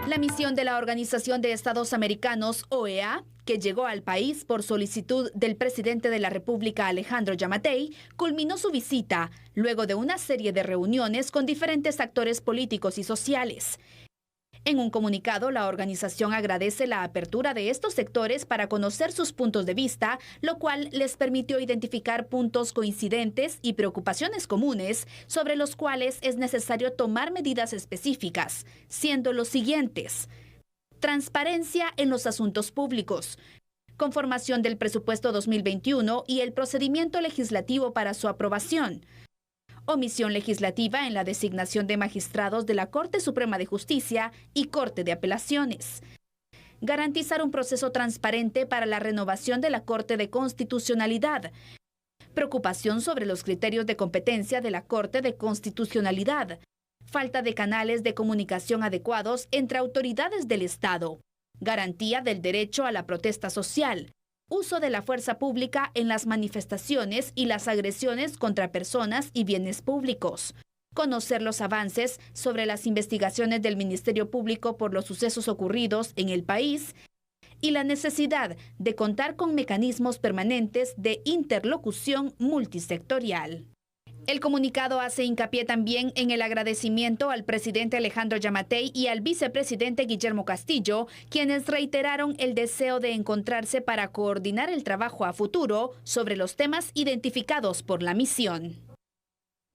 La misión de la Organización de Estados Americanos, OEA, que llegó al país por solicitud del presidente de la República, Alejandro Yamatei, culminó su visita luego de una serie de reuniones con diferentes actores políticos y sociales. En un comunicado, la organización agradece la apertura de estos sectores para conocer sus puntos de vista, lo cual les permitió identificar puntos coincidentes y preocupaciones comunes sobre los cuales es necesario tomar medidas específicas, siendo los siguientes: transparencia en los asuntos públicos, conformación del presupuesto 2021 y el procedimiento legislativo para su aprobación, omisión legislativa en la designación de magistrados de la Corte Suprema de Justicia y Corte de Apelaciones. Garantizar un proceso transparente para la renovación de la Corte de Constitucionalidad. Preocupación sobre los criterios de competencia de la Corte de Constitucionalidad. Falta de canales de comunicación adecuados entre autoridades del Estado. Garantía del derecho a la protesta social. Uso de la fuerza pública en las manifestaciones y las agresiones contra personas y bienes públicos. Conocer los avances sobre las investigaciones del Ministerio Público por los sucesos ocurridos en el país y la necesidad de contar con mecanismos permanentes de interlocución multisectorial. El comunicado hace hincapié también en el agradecimiento al presidente Alejandro Yamatei y al vicepresidente Guillermo Castillo, quienes reiteraron el deseo de encontrarse para coordinar el trabajo a futuro sobre los temas identificados por la misión.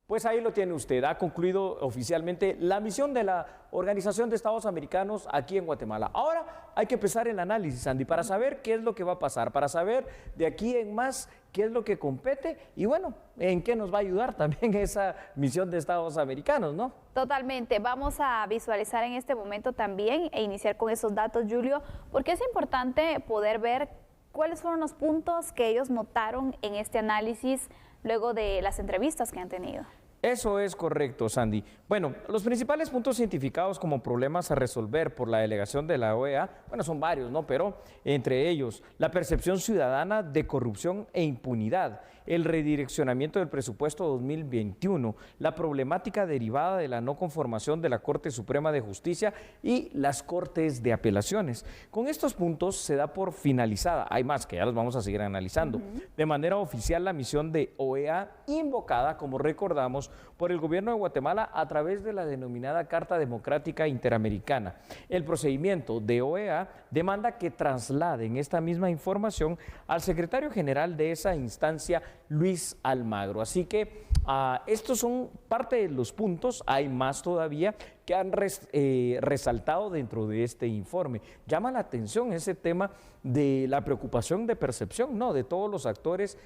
Pues ahí lo tiene usted, ha concluido oficialmente la misión de la Organización de Estados Americanos aquí en Guatemala. Ahora hay que empezar el análisis, Andy, para saber qué es lo que va a pasar, para saber de aquí en más qué es lo que compete y bueno, en qué nos va a ayudar también esa misión de Estados Americanos, ¿no? Totalmente, vamos a visualizar en este momento también e iniciar con esos datos, Julio, porque es importante poder ver cuáles fueron los puntos que ellos notaron en este análisis luego de las entrevistas que han tenido. Eso es correcto, Sandy. Bueno, los principales puntos identificados como problemas a resolver por la delegación de la OEA, bueno, son varios, ¿no? Pero entre ellos, la percepción ciudadana de corrupción e impunidad, el redireccionamiento del presupuesto 2021, la problemática derivada de la no conformación de la Corte Suprema de Justicia y las Cortes de Apelaciones. Con estos puntos se da por finalizada, hay más que ya los vamos a seguir analizando, de manera oficial la misión de OEA invocada, como recordamos, por el gobierno de Guatemala a través de la denominada Carta Democrática Interamericana. El procedimiento de OEA demanda que trasladen esta misma información al secretario general de esa instancia, Luis Almagro. Así que estos son parte de los puntos, hay más todavía que han resaltado dentro de este informe. Llama la atención ese tema de la preocupación de percepción, ¿no?, de todos los actores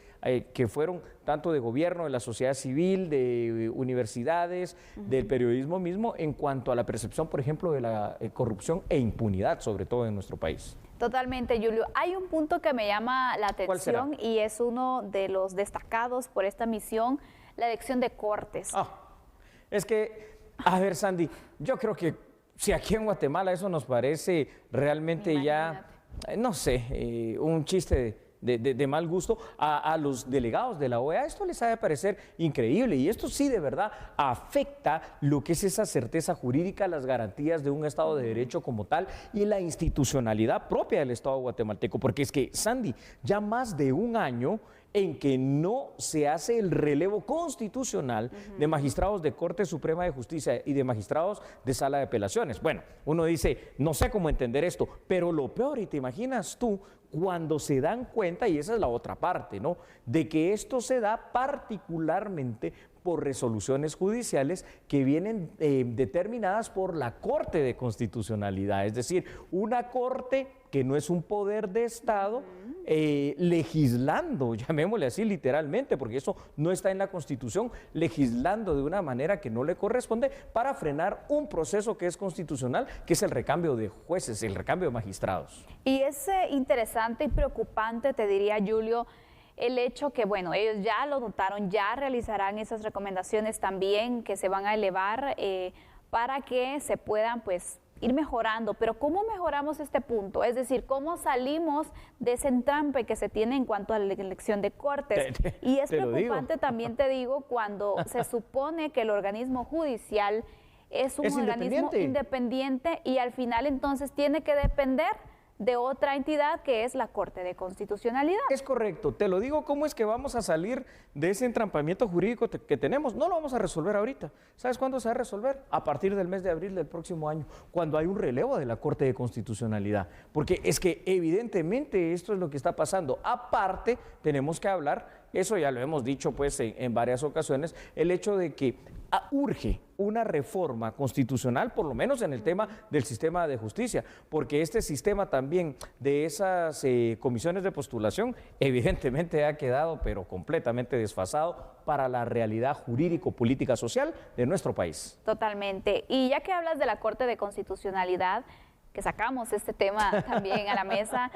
que fueron tanto de gobierno, de la sociedad civil, de universidades, del periodismo mismo, en cuanto a la percepción, por ejemplo, de la corrupción e impunidad, sobre todo en nuestro país. Totalmente, Julio. Hay un punto que me llama la atención y es uno de los destacados por esta misión, la elección de cortes. Es que, a ver, Sandy, yo creo que si aquí en Guatemala eso nos parece realmente ya, no sé, un chiste de mal gusto, a los delegados de la OEA esto les ha de parecer increíble y esto sí de verdad afecta lo que es esa certeza jurídica, las garantías de un Estado de Derecho como tal y la institucionalidad propia del Estado guatemalteco, porque es que, Sandy, ya más de un año en que no se hace el relevo constitucional de magistrados de Corte Suprema de Justicia y de magistrados de Sala de Apelaciones. Bueno, uno dice, no sé cómo entender esto, pero lo peor, y te imaginas tú, cuando se dan cuenta, y esa es la otra parte, ¿no?, de que esto se da particularmente por resoluciones judiciales que vienen determinadas por la Corte de Constitucionalidad, es decir, una corte que no es un poder de Estado legislando, llamémosle así literalmente, porque eso no está en la Constitución, legislando de una manera que no le corresponde para frenar un proceso que es constitucional, que es el recambio de jueces, el recambio de magistrados. Y es interesante y preocupante, te diría, Julio, el hecho que, bueno, ellos ya lo notaron, ya realizarán esas recomendaciones también que se van a elevar para que se puedan, pues, ir mejorando. Pero ¿cómo mejoramos este punto? Es decir, ¿cómo salimos de ese entrampe que se tiene en cuanto a la elección de cortes? Y es preocupante también, te digo, cuando se supone que el organismo judicial es un organismo independiente y al final entonces tiene que depender de otra entidad que es la Corte de Constitucionalidad. Es correcto, te lo digo, ¿cómo es que vamos a salir de ese entrampamiento jurídico que tenemos? No lo vamos a resolver ahorita. ¿Sabes cuándo se va a resolver? A partir del mes de abril del próximo año, cuando hay un relevo de la Corte de Constitucionalidad. Porque es que evidentemente esto es lo que está pasando. Aparte, tenemos que hablar, eso ya lo hemos dicho pues en varias ocasiones, el hecho de que urge una reforma constitucional, por lo menos en el tema del sistema de justicia, porque este sistema también de esas comisiones de postulación evidentemente ha quedado pero completamente desfasado para la realidad jurídico-política social de nuestro país. Totalmente. Y ya que hablas de la Corte de Constitucionalidad, que sacamos este tema también a la mesa,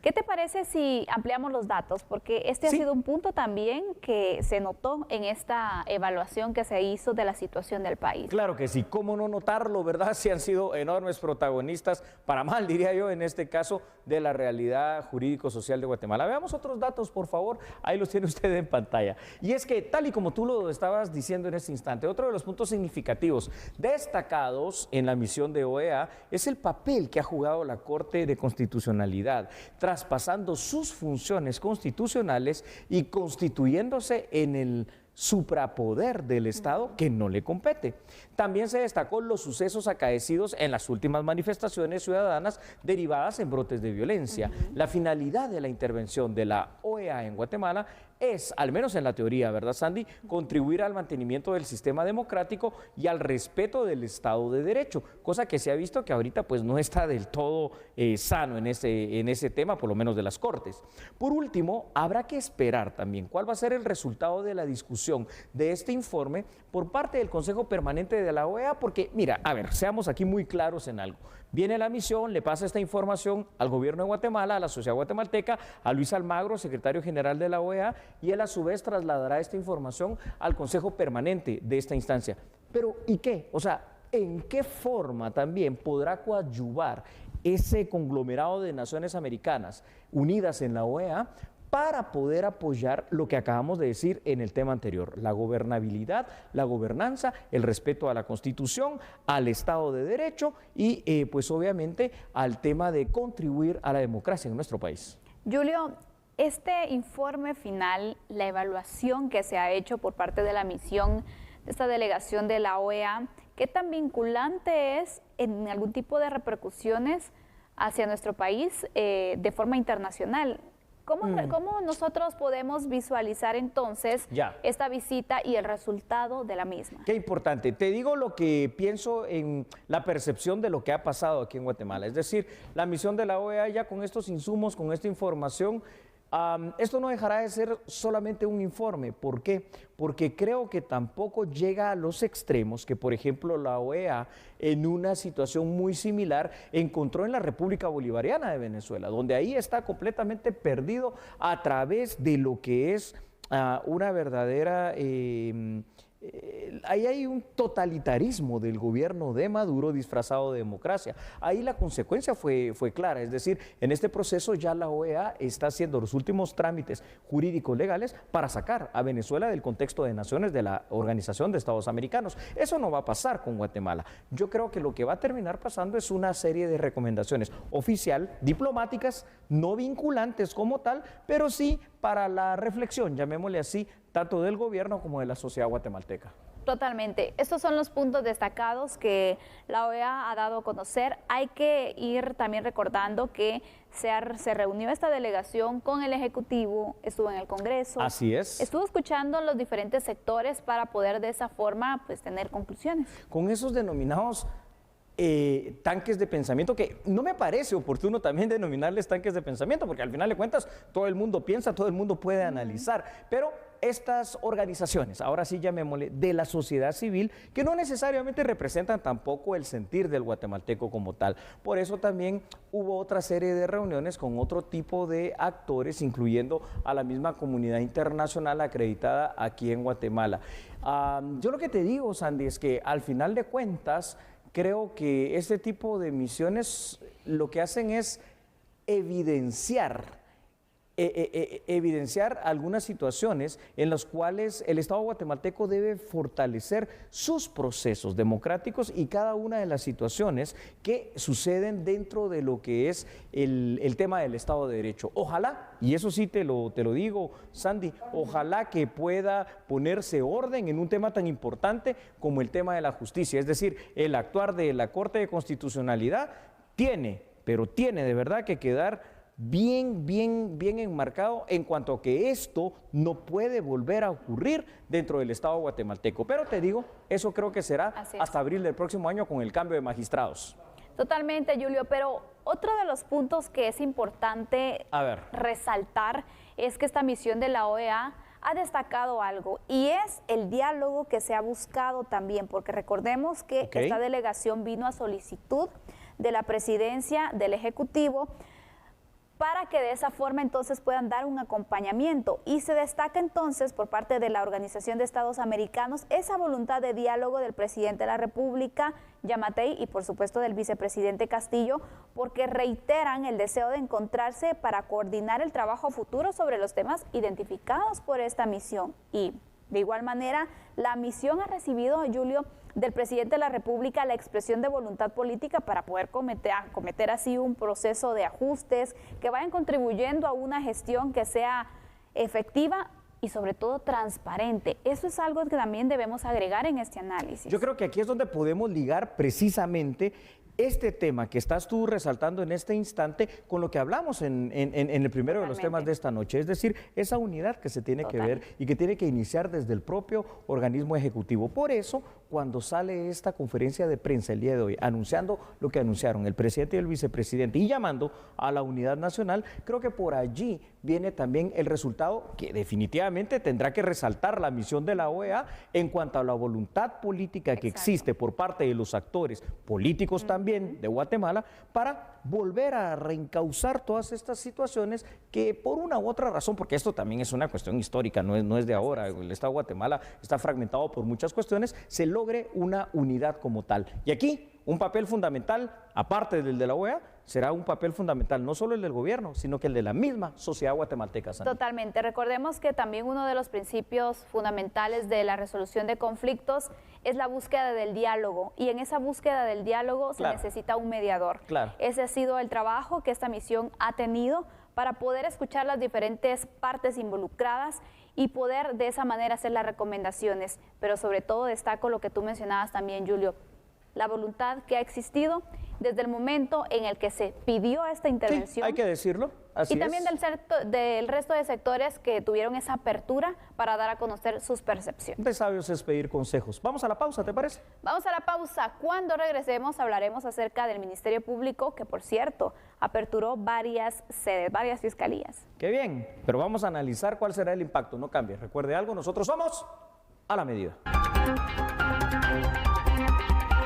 ¿qué te parece si ampliamos los datos? Porque este ha sido un punto también que se notó en esta evaluación que se hizo de la situación del país. Claro que sí, cómo no notarlo, ¿verdad? Sí han sido enormes protagonistas, para mal diría yo en este caso, de la realidad jurídico-social de Guatemala. Veamos otros datos, por favor, ahí los tiene usted en pantalla. Y es que, tal y como tú lo estabas diciendo en este instante, otro de los puntos significativos destacados en la misión de OEA es el papel que ha jugado la Corte de Constitucionalidad, traspasando sus funciones constitucionales y constituyéndose en el suprapoder del Estado que no le compete. También se destacó los sucesos acaecidos en las últimas manifestaciones ciudadanas derivadas en brotes de violencia. La finalidad de la intervención de la OEA en Guatemala es, al menos en la teoría, ¿verdad, Sandy?, contribuir al mantenimiento del sistema democrático y al respeto del Estado de Derecho, cosa que se ha visto que ahorita pues no está del todo sano en ese tema, por lo menos de las Cortes. Por último, habrá que esperar también cuál va a ser el resultado de la discusión de este informe por parte del Consejo Permanente de la OEA, porque mira, a ver, seamos aquí muy claros en algo. Viene la misión, le pasa esta información al gobierno de Guatemala, a la sociedad guatemalteca, a Luis Almagro, secretario general de la OEA, y él a su vez trasladará esta información al Consejo Permanente de esta instancia. Pero, ¿y qué? O sea, ¿en qué forma también podrá coadyuvar ese conglomerado de naciones americanas unidas en la OEA para poder apoyar lo que acabamos de decir en el tema anterior, la gobernabilidad, la gobernanza, el respeto a la Constitución, al Estado de Derecho y pues obviamente al tema de contribuir a la democracia en nuestro país? Julio, este informe final, la evaluación que se ha hecho por parte de la misión de esta delegación de la OEA, ¿qué tan vinculante es en algún tipo de repercusiones hacia nuestro país de forma internacional? ¿Cómo nosotros podemos visualizar entonces esta visita y el resultado de la misma? Qué importante. Te digo lo que pienso en la percepción de lo que ha pasado aquí en Guatemala. Es decir, la misión de la OEA ya con estos insumos, con esta información, esto no dejará de ser solamente un informe. ¿Por qué? Porque creo que tampoco llega a los extremos que, por ejemplo, la OEA en una situación muy similar encontró en la República Bolivariana de Venezuela, donde ahí está completamente perdido a través de lo que es una verdadera... ahí hay un totalitarismo del gobierno de Maduro disfrazado de democracia. Ahí la consecuencia fue clara, es decir, en este proceso ya la OEA está haciendo los últimos trámites jurídicos legales para sacar a Venezuela del contexto de naciones de la Organización de Estados Americanos. Eso no va a pasar con Guatemala. Yo creo que lo que va a terminar pasando es una serie de recomendaciones oficial, diplomáticas, no vinculantes como tal, pero sí para la reflexión, llamémosle así, tanto del gobierno como de la sociedad guatemalteca. Totalmente. Estos son los puntos destacados que la OEA ha dado a conocer. Hay que ir también recordando que se reunió esta delegación con el Ejecutivo, estuvo en el Congreso. Así es. Estuvo escuchando los diferentes sectores para poder de esa forma pues tener conclusiones. Con esos denominados tanques de pensamiento, que no me parece oportuno también denominarles tanques de pensamiento, porque al final de cuentas todo el mundo piensa, todo el mundo puede analizar, pero estas organizaciones, ahora sí llamémosle, de la sociedad civil, que no necesariamente representan tampoco el sentir del guatemalteco como tal. Por eso también hubo otra serie de reuniones con otro tipo de actores, incluyendo a la misma comunidad internacional acreditada aquí en Guatemala. Yo lo que te digo, Sandy, es que al final de cuentas, creo que este tipo de misiones lo que hacen es evidenciar evidenciar algunas situaciones en las cuales el Estado guatemalteco debe fortalecer sus procesos democráticos y cada una de las situaciones que suceden dentro de lo que es el tema del Estado de Derecho. Ojalá, y eso sí te lo digo, Sandy, ojalá que pueda ponerse orden en un tema tan importante como el tema de la justicia, es decir, el actuar de la Corte de Constitucionalidad tiene de verdad que quedar bien enmarcado en cuanto a que esto no puede volver a ocurrir dentro del Estado guatemalteco. Pero te digo, eso creo que será hasta abril del próximo año con el cambio de magistrados. Totalmente, Julio, pero otro de los puntos que es importante resaltar es que esta misión de la OEA ha destacado algo y es el diálogo que se ha buscado también, porque recordemos que esta delegación vino a solicitud de la presidencia del Ejecutivo para que de esa forma entonces puedan dar un acompañamiento. Y se destaca entonces por parte de la Organización de Estados Americanos esa voluntad de diálogo del presidente de la República, Giammattei, y por supuesto del vicepresidente Castillo, porque reiteran el deseo de encontrarse para coordinar el trabajo futuro sobre los temas identificados por esta misión. Y de igual manera, la misión ha recibido, Julio, del presidente de la República la expresión de voluntad política para poder cometer así un proceso de ajustes que vayan contribuyendo a una gestión que sea efectiva y sobre todo transparente. Eso es algo que también debemos agregar en este análisis. Yo creo que aquí es donde podemos ligar precisamente este tema que estás tú resaltando en este instante con lo que hablamos en el primero de los temas de esta noche, es decir, esa unidad que se tiene que ver y que tiene que iniciar desde el propio organismo ejecutivo. Por eso, cuando sale esta conferencia de prensa el día de hoy, anunciando lo que anunciaron el presidente y el vicepresidente y llamando a la unidad nacional, creo que por allí viene también el resultado que definitivamente tendrá que resaltar la misión de la OEA en cuanto a la voluntad política que existe por parte de los actores políticos también de Guatemala para volver a reencauzar todas estas situaciones que por una u otra razón, porque esto también es una cuestión histórica, no es de ahora, el Estado de Guatemala está fragmentado por muchas cuestiones, se logre una unidad como tal. Y aquí un papel fundamental, aparte del de la OEA, será un papel fundamental, no solo el del gobierno, sino que el de la misma sociedad guatemalteca. Sandy. Totalmente. Recordemos que también uno de los principios fundamentales de la resolución de conflictos es la búsqueda del diálogo, y en esa búsqueda del diálogo se necesita un mediador. Ese ha sido el trabajo que esta misión ha tenido para poder escuchar las diferentes partes involucradas y poder de esa manera hacer las recomendaciones. Pero sobre todo destaco lo que tú mencionabas también, Julio, la voluntad que ha existido desde el momento en el que se pidió esta intervención. Sí, hay que decirlo, así y también del resto de sectores que tuvieron esa apertura para dar a conocer sus percepciones. De sabios es pedir consejos. Vamos a la pausa, ¿te parece? Vamos a la pausa. Cuando regresemos hablaremos acerca del Ministerio Público, que por cierto aperturó varias sedes, varias fiscalías. Qué bien, pero vamos a analizar cuál será el impacto. No cambie, recuerde algo, nosotros somos a la medida.